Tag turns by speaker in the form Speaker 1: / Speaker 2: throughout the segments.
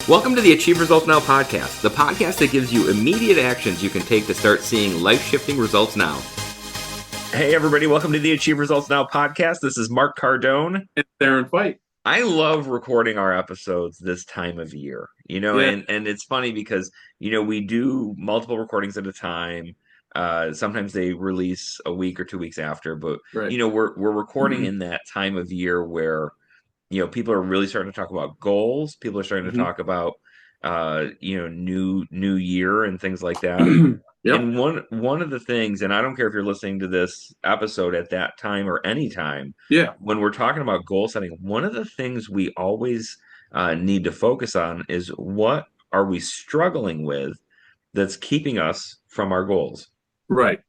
Speaker 1: Welcome to the Achieve Results Now podcast, the podcast that gives you immediate actions you can take to start seeing life-shifting results now. Hey, everybody. Welcome to the Achieve Results Now podcast. This is Mark Cardone.
Speaker 2: And Theron Feidt.
Speaker 1: I love recording our episodes this time of year, and it's funny because, we do multiple recordings at a time. Sometimes they release a week or 2 weeks after, but,
Speaker 2: Right.
Speaker 1: We're recording in that time of year where people are really starting to talk about goals. People are starting to talk about, new year and things like that.
Speaker 2: Yep.
Speaker 1: And one of the things, and I don't care if you're listening to this episode at that time or any time, when we're talking about goal setting, one of the things we always need to focus on is what are we struggling with that's keeping us from our goals.
Speaker 2: Right.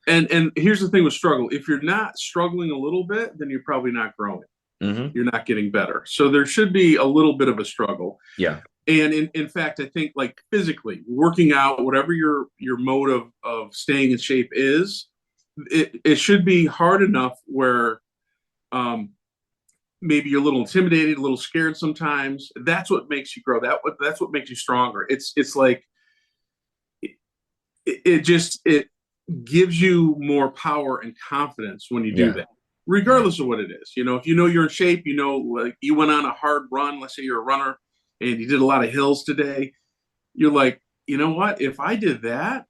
Speaker 2: And here's the thing with struggle. If you're not struggling a little bit, then you're probably not growing. You're not getting better. So there should be a little bit of a struggle.
Speaker 1: Yeah.
Speaker 2: And in fact, I think like physically working out, whatever your mode of staying in shape is, it should be hard enough where maybe you're a little intimidated, a little scared sometimes. That's what makes you grow. That's what makes you stronger. It's like it gives you more power and confidence when you do that, regardless of what it is. If you're in shape, like you went on a hard run, let's say you're a runner and you did a lot of hills today, you're like, you know what? If I did that,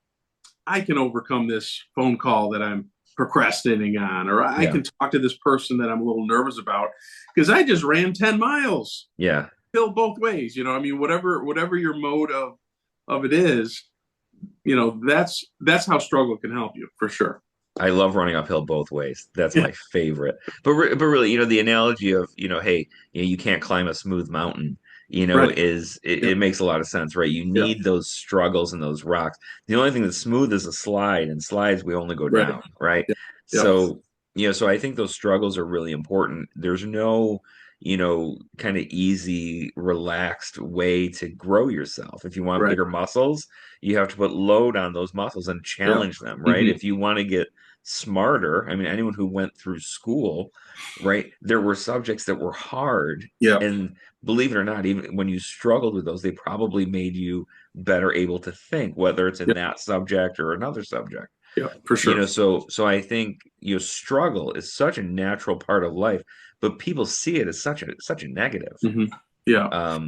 Speaker 2: I can overcome this phone call that I'm procrastinating on, or I can talk to this person that I'm a little nervous about because I just ran 10 miles.
Speaker 1: Yeah.
Speaker 2: Hill both ways, whatever your mode of it is, that's how struggle can help you for sure.
Speaker 1: I love running uphill both ways. That's my favorite. But really, the analogy of, hey, you can't climb a smooth mountain,
Speaker 2: Right.
Speaker 1: it makes a lot of sense, right? You need those struggles and those rocks. The only thing that's smooth is a slide, and slides, we only go down, right? So, so I think those struggles are really important. There's no, kind of easy, relaxed way to grow yourself. If you want bigger muscles, you have to put load on those muscles and challenge them, right? If you want to get smarter, I mean, anyone who went through school, right, there were subjects that were hard. And believe it or not, even when you struggled with those, they probably made you better able to think, whether it's in that subject or another subject.
Speaker 2: Yeah, for sure.
Speaker 1: So I think struggle is such a natural part of life, but people see it as such a negative.
Speaker 2: Yeah.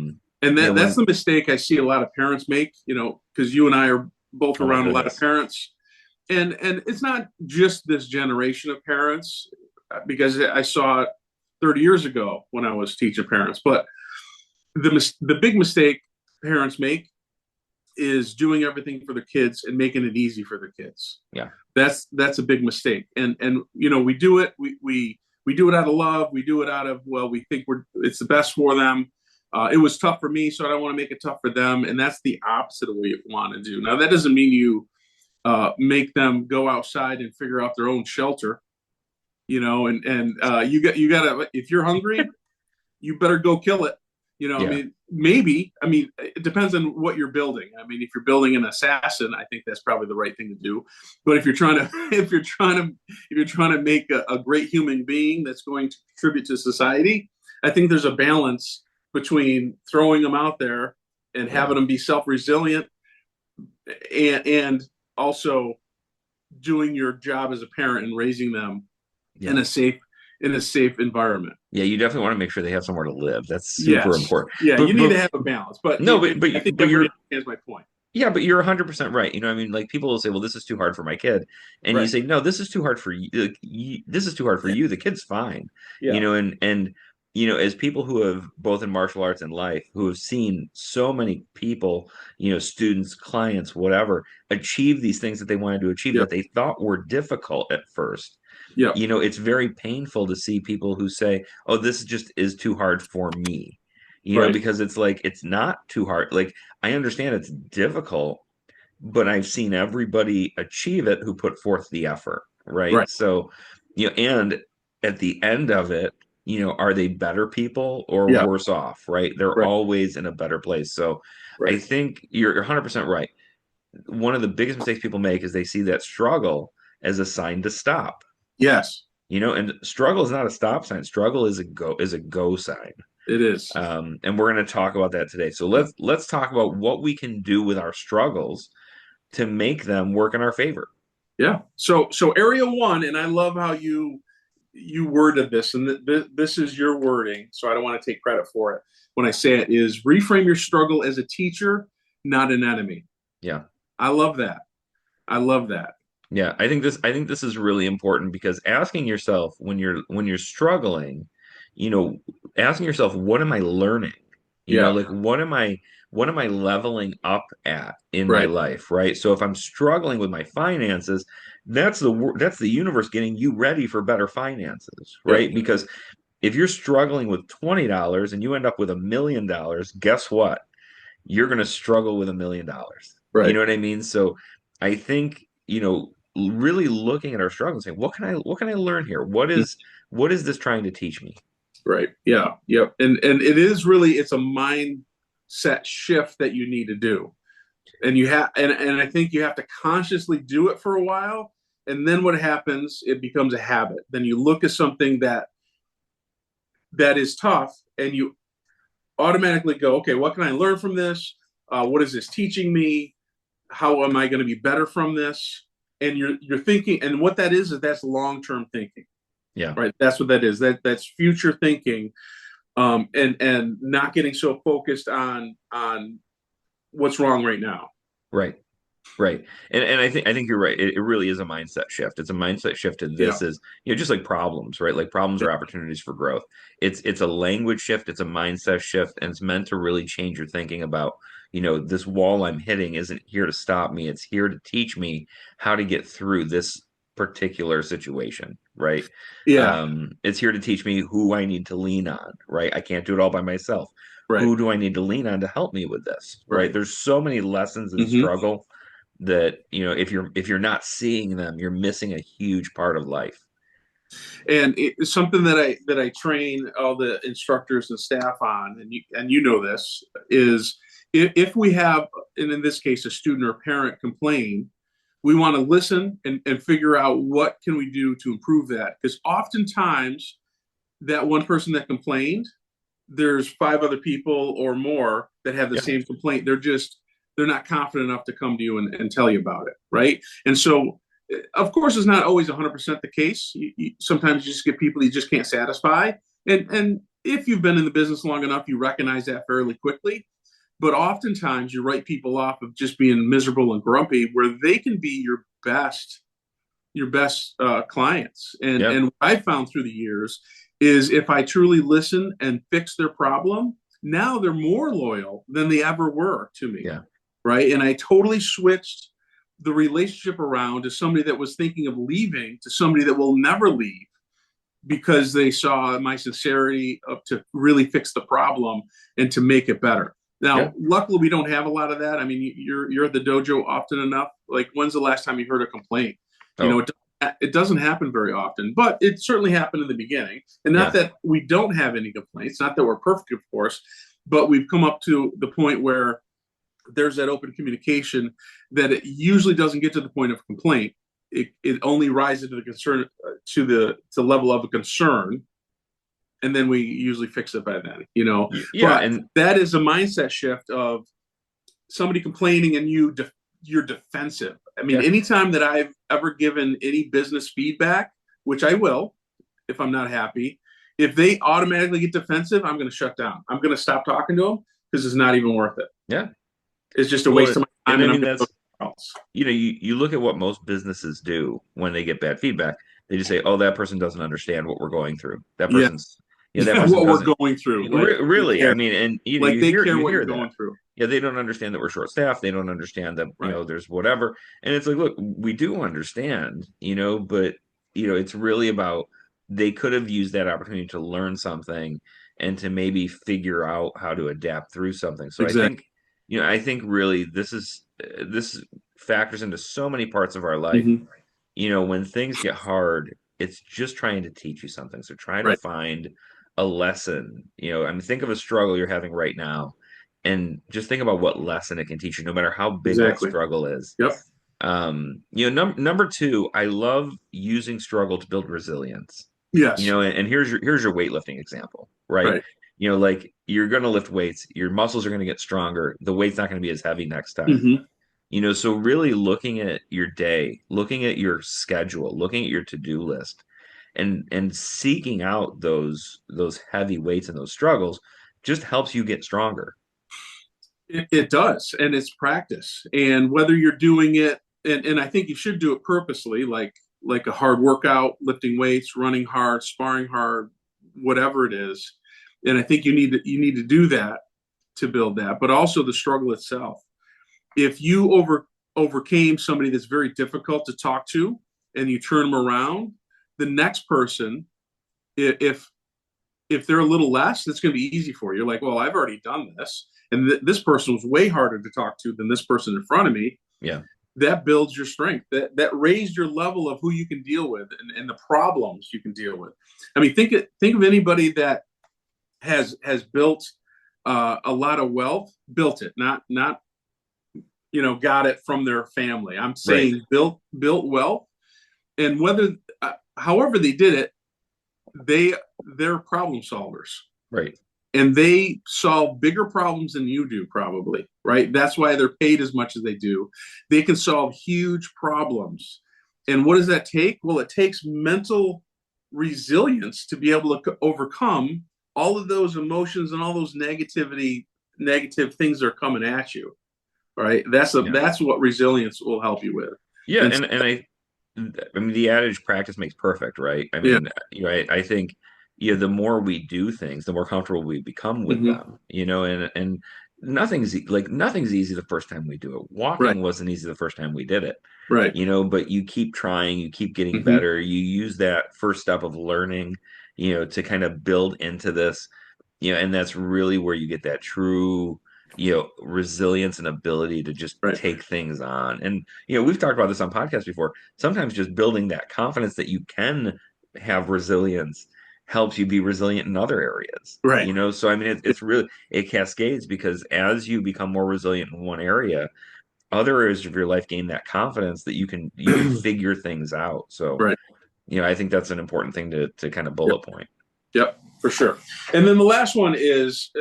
Speaker 2: And that's the mistake I see a lot of parents make, because you and I are both around a lot of parents. And it's not just this generation of parents, because I saw it 30 years ago when I was teaching parents. But the big mistake parents make is doing everything for their kids and making it easy for their kids.
Speaker 1: Yeah.
Speaker 2: That's a big mistake. And we do it. We do it out of love. We do it out of, we think it's the best for them. It was tough for me, so I don't want to make it tough for them. And that's the opposite of what you want to do. Now, that doesn't mean you make them go outside and figure out their own shelter, you got to, if you're hungry, you better go kill it. It depends on what you're building. I mean, if you're building an assassin, I think that's probably the right thing to do. But if you're trying to make a great human being that's going to contribute to society, I think there's a balance between throwing them out there and having them be self-resilient and also doing your job as a parent and raising them in a safe environment.
Speaker 1: Yeah, you definitely want to make sure they have somewhere to live. That's super important.
Speaker 2: Yeah, you need to have a balance. But I think everybody understands my point.
Speaker 1: Yeah, but you're 100% right. Like people will say, "Well, this is too hard for my kid," and you say, "No, this is too hard for you. This is too hard for you. The kid's fine." And as people who have both in martial arts and life, who have seen so many people, students, clients, whatever, achieve these things that they wanted to achieve that they thought were difficult at first. It's very painful to see people who say, "Oh, this just is too hard for me," because it's like, it's not too hard. Like, I understand it's difficult, but I've seen everybody achieve it who put forth the effort. Right. So, and at the end of it, are they better people or worse off? Right. They're always in a better place. So I think you're 100% right. One of the biggest mistakes people make is they see that struggle as a sign to stop.
Speaker 2: Yes.
Speaker 1: And struggle is not a stop sign. Struggle is a go sign.
Speaker 2: It is.
Speaker 1: And we're going to talk about that today. So let's talk about what we can do with our struggles to make them work in our favor.
Speaker 2: Yeah. So area one, and I love how you worded this, and this is your wording, so I don't want to take credit for it when I say it, is reframe your struggle as a teacher, not an enemy.
Speaker 1: Yeah.
Speaker 2: I love that. I love that.
Speaker 1: Yeah, I think this is really important because asking yourself when you're struggling, you know, asking yourself, what am I learning?
Speaker 2: Yeah.
Speaker 1: Like what am I leveling up at in my
Speaker 2: Right.
Speaker 1: life, right? So if I'm struggling with my finances, that's the universe getting you ready for better finances,
Speaker 2: Yep.
Speaker 1: right? Because if you're struggling with $20 and you end up with $1 million, guess what? You're going to struggle with $1 million. You
Speaker 2: Right.
Speaker 1: know what I mean? So I think, really looking at our struggle and saying, what can I learn here? What is this trying to teach me?
Speaker 2: Right. Yeah. Yep. And it is really, it's a mindset shift that you need to do. And you have and I think you have to consciously do it for a while. And then what happens, it becomes a habit. Then you look at something that is tough and you automatically go, okay, what can I learn from this? What is this teaching me? How am I going to be better from this? And you're thinking, and what that is that's long term thinking,
Speaker 1: Yeah.
Speaker 2: right? That's what that is. That's future thinking, and not getting so focused on what's wrong right now.
Speaker 1: Right. Right. And I think you're right. It really is a mindset shift. It's a mindset shift to
Speaker 2: Yeah,
Speaker 1: this is, just like problems, right? Like problems are opportunities for growth. It's a language shift, it's a mindset shift, and it's meant to really change your thinking about, this wall I'm hitting isn't here to stop me. It's here to teach me how to get through this particular situation, right?
Speaker 2: yeah,
Speaker 1: It's here to teach me who I need to lean on, right? I can't do it all by myself.
Speaker 2: right,
Speaker 1: Who do I need to lean on to help me with this, right?
Speaker 2: right.
Speaker 1: There's so many lessons in
Speaker 2: Mm-hmm.
Speaker 1: struggle that if you're not seeing them, you're missing a huge part of life.
Speaker 2: And it's something that I train all the instructors and staff on, and you know this is, if we have, and in this case, a student or parent complain, we want to listen and figure out what can we do to improve that, because oftentimes that one person that complained, there's five other people or more that have the
Speaker 1: Yeah.
Speaker 2: same complaint. They're not confident enough to come to you and tell you about it, right? And so, of course, it's not always 100% the case. Sometimes you just get people you just can't satisfy, and if you've been in the business long enough, you recognize that fairly quickly. But oftentimes, you write people off of just being miserable and grumpy, where they can be your best clients. And
Speaker 1: Yep.
Speaker 2: and what I found through the years is, if I truly listen and fix their problem, now they're more loyal than they ever were to me,
Speaker 1: Yeah.
Speaker 2: right? And I totally switched the relationship around to somebody that was thinking of leaving to somebody that will never leave, because they saw my sincerity to really fix the problem and to make it better.
Speaker 1: Yeah.
Speaker 2: Now, luckily, we don't have a lot of that. I mean, you're at the dojo often enough. Like, when's the last time you heard a complaint? You know,
Speaker 1: Oh,
Speaker 2: it doesn't happen very often, but it certainly happened in the beginning. And not
Speaker 1: yeah.
Speaker 2: that we don't have any complaints, not that we're perfect, of course, but we've come up to the point where there's that open communication, that it usually doesn't get to the point of complaint. It only rises to the concern, to the level of a concern, and then we usually fix it by then.
Speaker 1: Yeah.
Speaker 2: But
Speaker 1: And
Speaker 2: that is a mindset shift of somebody complaining and you're defensive. I mean,
Speaker 1: yeah.
Speaker 2: anytime that I've ever given any business feedback, which I will if I'm not happy, if they automatically get defensive, I'm going to shut down. I'm going to stop talking to them, because it's not even worth it.
Speaker 1: Yeah.
Speaker 2: It's just a
Speaker 1: Well,
Speaker 2: waste of my
Speaker 1: and
Speaker 2: time,
Speaker 1: I
Speaker 2: and I'm
Speaker 1: mean
Speaker 2: going to go
Speaker 1: that's
Speaker 2: somewhere else.
Speaker 1: you look at what most businesses do when they get bad feedback. They just say, "Oh, that person doesn't understand what we're going through. That
Speaker 2: Yeah,
Speaker 1: person's, that
Speaker 2: yeah,
Speaker 1: person
Speaker 2: what we're
Speaker 1: doesn't
Speaker 2: going through, like they
Speaker 1: really." I
Speaker 2: care,
Speaker 1: mean, and
Speaker 2: like
Speaker 1: you
Speaker 2: they
Speaker 1: hear
Speaker 2: care
Speaker 1: you
Speaker 2: what you're
Speaker 1: hear that.
Speaker 2: going through.
Speaker 1: Yeah, they don't understand that we're short staffed. They don't understand that
Speaker 2: Right.
Speaker 1: there's whatever. And it's like, look, we do understand, but it's really about they could have used that opportunity to learn something and to maybe figure out how to adapt through something. So I
Speaker 2: Exactly.
Speaker 1: think, really this factors into so many parts of our life.
Speaker 2: Hmm.
Speaker 1: When things get hard, it's just trying to teach you something. So try to
Speaker 2: Right.
Speaker 1: find a lesson. I mean, think of a struggle you're having right now and just think about what lesson it can teach you, no matter how big that
Speaker 2: Exactly.
Speaker 1: struggle is.
Speaker 2: Yep.
Speaker 1: Number two, I love using struggle to build resilience.
Speaker 2: Yes.
Speaker 1: And here's your weightlifting example, right?
Speaker 2: Right.
Speaker 1: Like you're going to lift weights, your muscles are going to get stronger. The weight's not going to be as heavy next time.
Speaker 2: Hmm.
Speaker 1: So really looking at your day, looking at your schedule, looking at your to-do list, and seeking out those heavy weights and those struggles just helps you get stronger.
Speaker 2: It does, and it's practice. And whether you're doing it, and I think you should do it purposely, like a hard workout, lifting weights, running hard, sparring hard, whatever it is. And I think you need to do that to build that, but also the struggle itself. If you overcame somebody that's very difficult to talk to, and you turn them around, the next person, if they're a little less, it's going to be easy for you. You're like, well, I've already done this, and this person was way harder to talk to than this person in front of me.
Speaker 1: Yeah.
Speaker 2: That builds your strength. That raised your level of who you can deal with, and the problems you can deal with. I mean, think of anybody that has built a lot of wealth, built it, not got it from their family. I'm
Speaker 1: Right.
Speaker 2: saying built wealth, and whether however they did it, they're problem solvers.
Speaker 1: Right.
Speaker 2: And they solve bigger problems than you do, probably, right? That's why they're paid as much as they do. They can solve huge problems. And what does that take? Well, it takes mental resilience to be able to overcome all of those emotions and all those negative things that are coming at you, right? That's what resilience will help you with.
Speaker 1: Yeah,
Speaker 2: And
Speaker 1: and I mean the adage practice makes perfect, right? I
Speaker 2: yeah.
Speaker 1: mean, I think the more we do things, the more comfortable we become with
Speaker 2: Hmm.
Speaker 1: them, and nothing's easy the first time we do it.
Speaker 2: Right.
Speaker 1: Walking wasn't easy the first time we did it,
Speaker 2: Right.
Speaker 1: but you keep trying, you keep getting
Speaker 2: Hmm.
Speaker 1: better. You use that first step of learning, to kind of build into this, and that's really where you get that true resilience and ability to just
Speaker 2: Right.
Speaker 1: take things on. And we've talked about this on podcasts before. Sometimes just building that confidence that you can have resilience helps you be resilient in other areas.
Speaker 2: Right.
Speaker 1: So I mean it's really, it cascades, because as you become more resilient in one area, other areas of your life gain that confidence that you can figure things out. So
Speaker 2: Right.
Speaker 1: I think that's an important thing to kind of
Speaker 2: Yep.
Speaker 1: bullet point.
Speaker 2: Yep. For sure. And then the last one is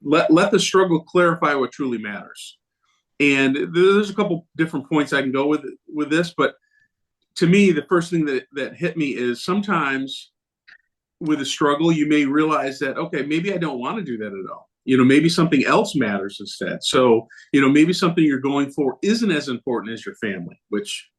Speaker 2: let the struggle clarify what truly matters. And there's a couple different points I can go with this, but to me, the first thing that hit me is sometimes with a struggle, you may realize that, okay, maybe I don't want to do that at all. Maybe something else matters instead. So, maybe something you're going for isn't as important as your family, which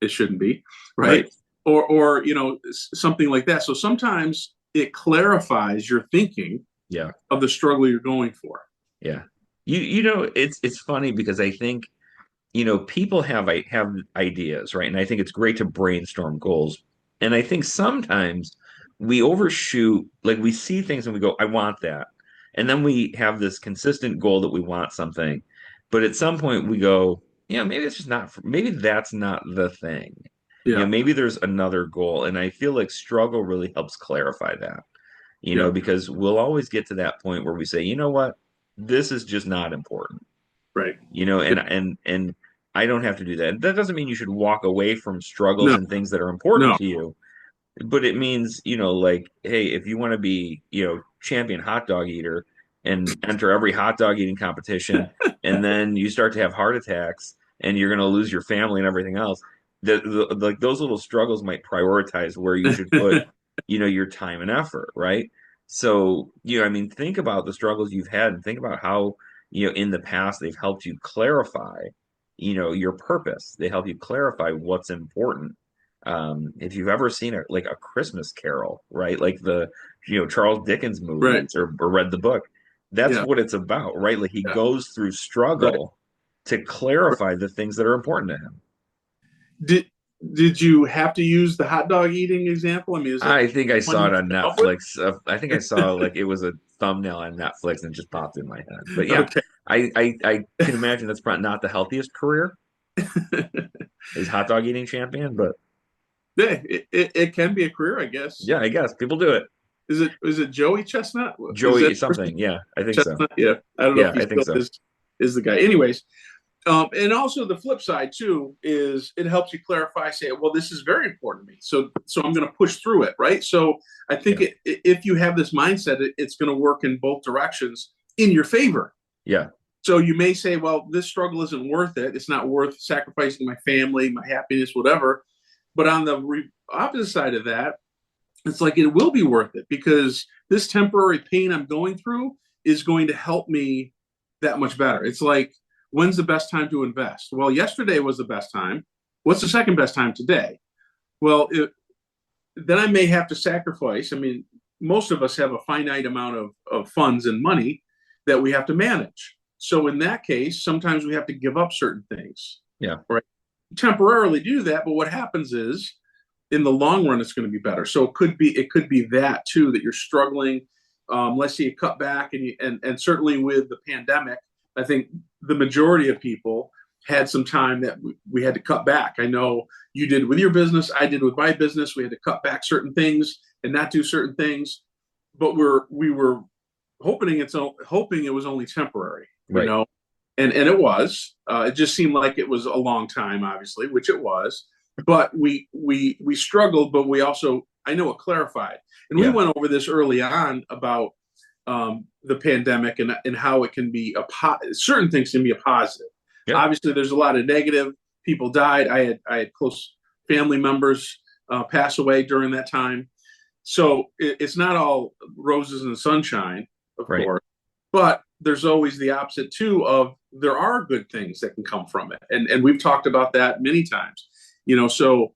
Speaker 2: it shouldn't be, right?
Speaker 1: Right.
Speaker 2: Or something like that. So sometimes it clarifies your thinking
Speaker 1: Yeah.
Speaker 2: of the struggle you're going for.
Speaker 1: Yeah. It's funny because I think, people have ideas, right? And I think it's great to brainstorm goals. And I think sometimes we overshoot, like we see things and we go, I want that. And then we have this consistent goal that we want something. But at some point we go, maybe it's just not, maybe that's not the thing.
Speaker 2: Yeah.
Speaker 1: Maybe there's another goal. And I feel like struggle really helps clarify that,
Speaker 2: Yeah.
Speaker 1: because we'll always get to that point where we say, you know what, this is just not important,
Speaker 2: Right.
Speaker 1: and I don't have to do that. That doesn't mean you should walk away from struggles
Speaker 2: No.
Speaker 1: and things that are important
Speaker 2: No.
Speaker 1: to you, but it means, like, hey, if you want to be, champion hot dog eater and enter every hot dog eating competition, and then you start to have heart attacks and you're going to lose your family and everything else, like those little struggles might prioritize where you should put, your time and effort, right? So, I mean, think about the struggles you've had and think about how, in the past they've helped you clarify, your purpose. They help you clarify what's important. If you've ever seen like a Christmas Carol, right? Like the, Charles Dickens
Speaker 2: Right.
Speaker 1: movies, or read the book, that's
Speaker 2: Yeah.
Speaker 1: what it's about, right? Like he
Speaker 2: Yeah.
Speaker 1: goes through
Speaker 2: Right.
Speaker 1: struggle to clarify the things that are important to him.
Speaker 2: Did you have to use the hot dog eating example? I mean, is that
Speaker 1: I think I
Speaker 2: one
Speaker 1: saw
Speaker 2: you
Speaker 1: it on
Speaker 2: came up with?
Speaker 1: Netflix. I think I saw like it was a thumbnail on Netflix and it just popped in my head. But yeah,
Speaker 2: Okay.
Speaker 1: I can imagine that's probably not the healthiest career, is hot dog eating champion, but
Speaker 2: Yeah, it can be a career, I guess.
Speaker 1: yeah, I guess people do it.
Speaker 2: Is it Joey Chestnut? Is
Speaker 1: Joey
Speaker 2: that
Speaker 1: something. Yeah, I think so.
Speaker 2: Chestnut? Yeah, I don't know
Speaker 1: Yeah,
Speaker 2: if he
Speaker 1: I think
Speaker 2: still
Speaker 1: so.
Speaker 2: is the guy. Anyways, And also the flip side too is it helps you clarify. Say, well, this is very important to me, so I'm going to push through it, right? So I think if you have this mindset, it's going to work in both directions in your favor.
Speaker 1: Yeah.
Speaker 2: So you may say, well, this struggle isn't worth it. It's not worth sacrificing my family, my happiness, whatever. But on the opposite side of that, it's like it will be worth it because this temporary pain I'm going through is going to help me that much better. It's like, when's the best time to invest? Well, yesterday was the best time. What's the second best time today? Well, then I may have to sacrifice. I mean, most of us have a finite amount of funds and money that we have to manage. So in that case, sometimes we have to give up certain things.
Speaker 1: Yeah.
Speaker 2: Right. Temporarily do that, but what happens is in the long run, it's going to be better. So it could be that too, that you're struggling. Let's say you cut back and certainly with the pandemic, I think the majority of people had some time that we had to cut back. I know you did with your business. I did with my business. We had to cut back certain things and not do certain things, but we were hoping it was only temporary,
Speaker 1: right.
Speaker 2: You know, and it was. It just seemed like it was a long time, obviously, which it was. But we struggled, but we also, I know it clarified, and we went over this early on about the pandemic and how it can be certain things can be a positive. Yep. Obviously, there's a lot of negative. People died. I had close family members pass away during that time. So it's not all roses and sunshine, of course, but there's always the opposite too of there are good things that can come from it. And we've talked about that many times, you know, so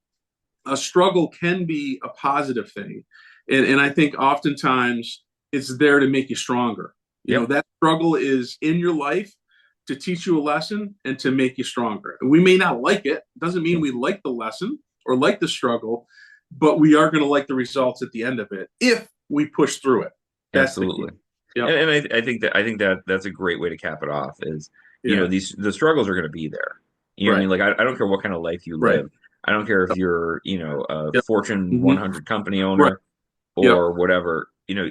Speaker 2: a struggle can be a positive thing. And I think oftentimes it's there to make you stronger. You know, that struggle is in your life to teach you a lesson and to make you stronger. And we may not like it. Doesn't mean we like the lesson or like the struggle, but we are going to like the results at the end of it if we push through it. That's
Speaker 1: absolutely. And I think that's a great way to cap it off is, you know, the struggles are going to be there. You know what I mean? Like, I don't care what kind of life you live. I don't care if you're, you know, a Fortune 100 company owner or whatever, you know,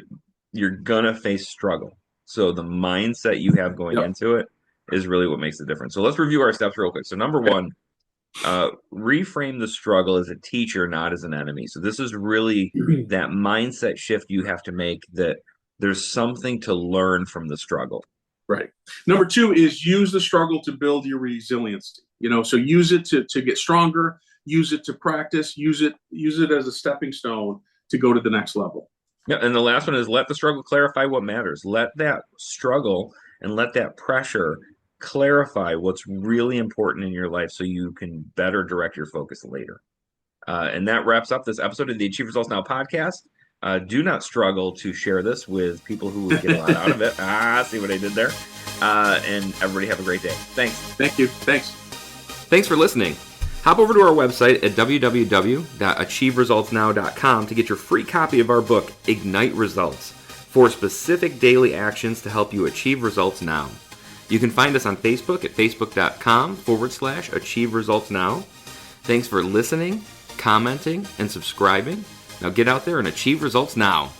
Speaker 1: you're going to face struggle. So the mindset you have going into it is really what makes the difference. So let's review our steps real quick. So number one, reframe the struggle as a teacher, not as an enemy. So this is really that mindset shift you have to make, that there's something to learn from the struggle.
Speaker 2: Right. Number two is use the struggle to build your resilience. You know, so use it to get stronger, use it to practice, use it as a stepping stone to go to the next level.
Speaker 1: Yeah, and the last one is let the struggle clarify what matters. Let that struggle and let that pressure clarify what's really important in your life so you can better direct your focus later. And that wraps up this episode of the Achieve Results Now podcast. Do not struggle to share this with people who would get a lot out of it. See what I did there. And everybody have a great day. Thanks.
Speaker 2: Thank you. Thanks.
Speaker 3: Thanks for listening. Hop over to our website at www.achieveresultsnow.com to get your free copy of our book, Ignite Results, 4 specific daily actions to help you achieve results now. You can find us on Facebook at facebook.com/Achieve Results Now. Thanks for listening, commenting, and subscribing. Now get out there and achieve results now.